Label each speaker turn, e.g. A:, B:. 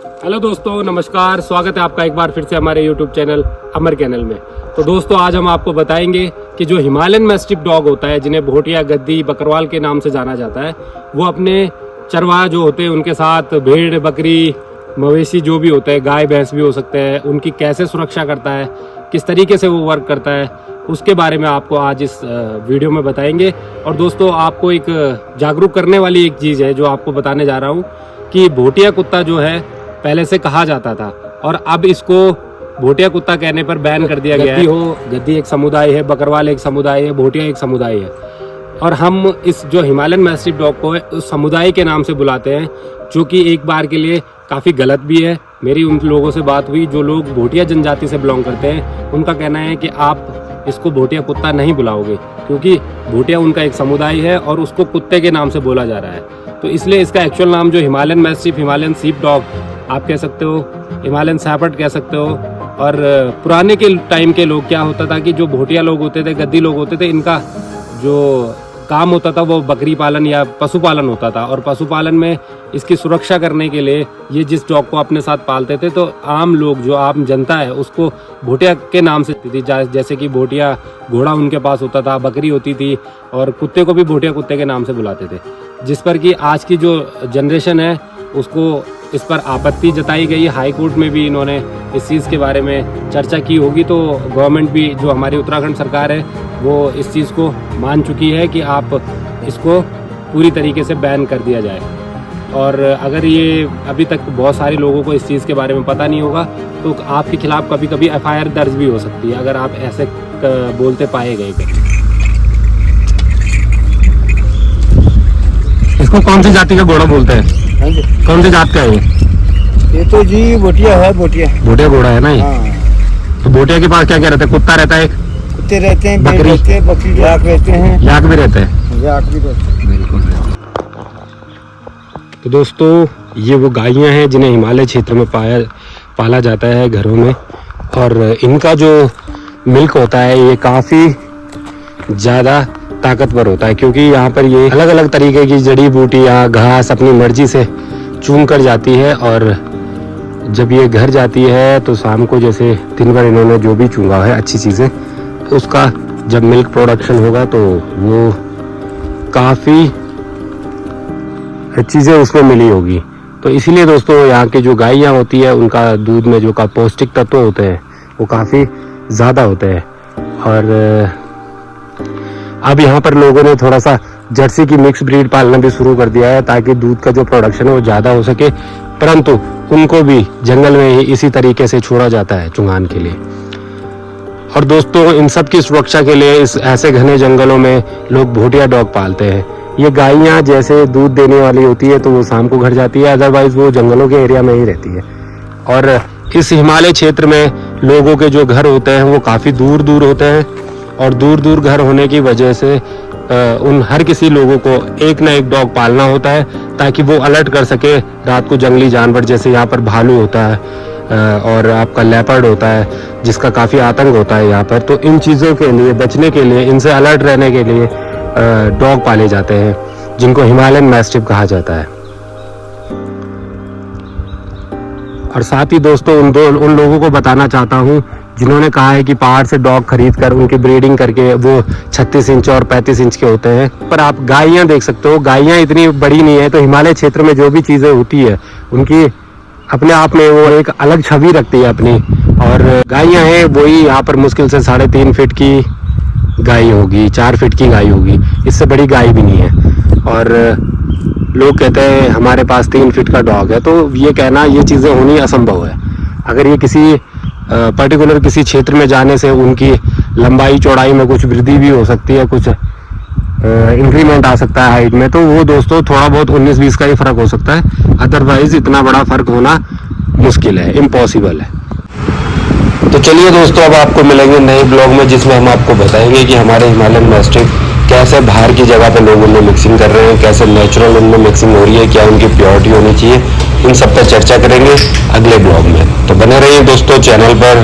A: Hello दोस्तों, नमस्कार। स्वागत है आपका एक बार फिर से हमारे YouTube चैनल अमर कैनल में। तो दोस्तों, आज हम आपको बताएंगे कि जो हिमालयन मैस्टिफ डॉग होता है, जिन्हें भोटिया, गद्दी, बकरवाल के नाम से जाना जाता है, वो अपने चरवाहा जो होते हैं उनके साथ भेड़, बकरी, मवेशी जो भी होते हैं, गाय भैंस भी हो सकते हैं, उनकी कैसे सुरक्षा करता है, किस तरीके से वो वर्क करता है, उसके बारे में आपको आज इस वीडियो में बताएंगे। और दोस्तों, आपको एक जागरूक करने वाली एक चीज़ है जो आपको बताने जा रहा हूँ कि भोटिया कुत्ता जो है पहले से कहा जाता था और अब इसको भोटिया कुत्ता कहने पर बैन कर दिया गया है। गद्दी एक समुदाय है, बकरवाल एक समुदाय है, भोटिया एक समुदाय है, और हम इस जो हिमालयन मैस्टिफ डॉग को है उस समुदाय के नाम से बुलाते हैं, जो कि एक बार के लिए काफ़ी गलत भी है। मेरी उन लोगों से बात हुई जो लोग भोटिया जनजाति से बिलोंग करते हैं, उनका कहना है कि आप इसको भोटिया कुत्ता नहीं बुलाओगे, क्योंकि भोटिया उनका एक समुदाय है और उसको कुत्ते के नाम से बोला जा रहा है। तो इसलिए इसका एक्चुअल नाम जो Himalayan mastiff, Himalayan sheep dog आप कह सकते हो, हिमालयन शैफर्ड कह सकते हो। और पुराने के टाइम के लोग क्या होता था कि जो भोटिया लोग होते थे, गद्दी लोग होते थे, इनका जो काम होता था वो बकरी पालन या पशुपालन होता था। और पशुपालन में इसकी सुरक्षा करने के लिए ये जिस डॉग को अपने साथ पालते थे, तो आम लोग, जो आम जनता है, उसको भोटिया के नाम से थी। जैसे कि भोटिया घोड़ा उनके पास होता था, बकरी होती थी, और कुत्ते को भी भोटिया कुत्ते के नाम से बुलाते थे। जिस पर कि आज की जो जनरेशन है उसको इस पर आपत्ति जताई गई। हाई कोर्ट में भी इन्होंने इस चीज़ के बारे में चर्चा की होगी। तो गवर्नमेंट भी, जो हमारी उत्तराखंड सरकार है, वो इस चीज़ को मान चुकी है कि आप इसको पूरी तरीके से बैन कर दिया जाए। और अगर ये अभी तक बहुत सारे लोगों को इस चीज़ के बारे में पता नहीं होगा, तो आपके खिलाफ कभी कभी FIR दर्ज भी हो सकती है, अगर आप ऐसे बोलते पाए गए कहीं। इसको कौन सी जाति का घोड़ा बोलते हैं?
B: हाँ जी।
A: कौन सी जात का है
B: ये तो जी भोटिया है,
A: भोटिया घोड़ा है ना ये?
B: हाँ।
A: तो भोटिया के पास क्या क्या रहता है? कुत्ता रहता है,
B: कुत्ते रहते हैं,
A: बकरी
B: रहते हैं, बकरी याक रहते हैं,
A: याक भी रहता है।
B: याक भी रहते हैं।
A: बिल्कुल। तो दोस्तों, ये वो गायें हैं जिन्हें हिमालय क्षेत्र में पाला जाता है घरों में, और इनका जो मिल्क होता है ये काफ़ी ज़्यादा ताकतवर होता है, क्योंकि यहाँ पर ये अलग अलग तरीके की जड़ी बूटियाँ, घास अपनी मर्जी से चुन कर जाती है। और जब ये घर जाती है तो शाम को, जैसे दिन भर इन्होंने जो भी चुंगा है अच्छी चीज़ें, तो उसका जब मिल्क प्रोडक्शन होगा तो वो काफ़ी चीज़ें उसमें मिली होगी। तो इसीलिए दोस्तों, यहाँ की जो गायें होती है उनका दूध में जो का पौष्टिक तत्व होते हैं वो काफ़ी ज़्यादा होते हैं। और अब यहाँ पर लोगों ने थोड़ा सा जर्सी की मिक्स ब्रीड पालना भी शुरू कर दिया है, ताकि दूध का जो प्रोडक्शन है वो ज़्यादा हो सके, परंतु उनको भी जंगल में ही इसी तरीके से छोड़ा जाता है चुंगान के लिए। और दोस्तों, इन सब की सुरक्षा के लिए इस ऐसे घने जंगलों में लोग भोटिया डॉग पालते हैं। ये गायें जैसे दूध देने वाली होती है तो वो शाम को घर जाती है, अदरवाइज वो जंगलों के एरिया में ही रहती है। और इस हिमालय क्षेत्र में लोगों के जो घर होते हैं वो काफ़ी दूर दूर होते हैं, और दूर दूर घर होने की वजह से उन हर किसी लोगों को एक ना एक डॉग पालना होता है, ताकि वो अलर्ट कर सके रात को जंगली जानवर, जैसे यहाँ पर भालू होता है और आपका लेपर्ड होता है, जिसका काफ़ी आतंक होता है यहाँ पर। तो इन चीज़ों के लिए बचने के लिए, इनसे अलर्ट रहने के लिए डॉग पाले जाते हैं, जिनको हिमालयन मैस्टिफ कहा जाता है। और साथ ही दोस्तों, उन लोगों को बताना चाहता हूँ जिन्होंने कहा है कि पहाड़ से डॉग खरीद कर उनकी ब्रीडिंग करके वो 36 इंच और 35 इंच के होते हैं, पर आप गायें देख सकते हो, गायें इतनी बड़ी नहीं है। तो हिमालय क्षेत्र में जो भी चीज़ें होती है उनकी अपने आप में वो एक अलग छवि रखती है अपनी। और गायें हैं वही यहाँ पर मुश्किल से 3.5 फीट की गाय होगी, 4 फीट की गाय होगी, इससे बड़ी गाय भी नहीं है। और लोग कहते हैं हमारे पास 3 फीट का डॉग है, तो ये कहना, ये चीज़ें होनी असंभव है। अगर ये किसी पर्टिकुलर किसी क्षेत्र में जाने से उनकी लंबाई चौड़ाई में कुछ वृद्धि भी हो सकती है, कुछ इंक्रीमेंट आ सकता है हाइट में, तो वो दोस्तों थोड़ा बहुत 19-20 का ही फर्क हो सकता है, अदरवाइज इतना बड़ा फर्क होना मुश्किल है, इम्पॉसिबल है। तो चलिए दोस्तों, अब आपको मिलेंगे नए ब्लॉग में, जिसमें हम आपको बताएंगे कि हमारे हिमालयन मैस्टिफ कैसे बाहर की जगह पे लोग उनमें मिक्सिंग कर रहे हैं, कैसे नेचुरल उनमें मिक्सिंग हो रही है, क्या उनकी प्योरिटी होनी चाहिए, इन सब पर चर्चा करेंगे अगले ब्लॉग में। तो बने रहिए दोस्तों चैनल पर।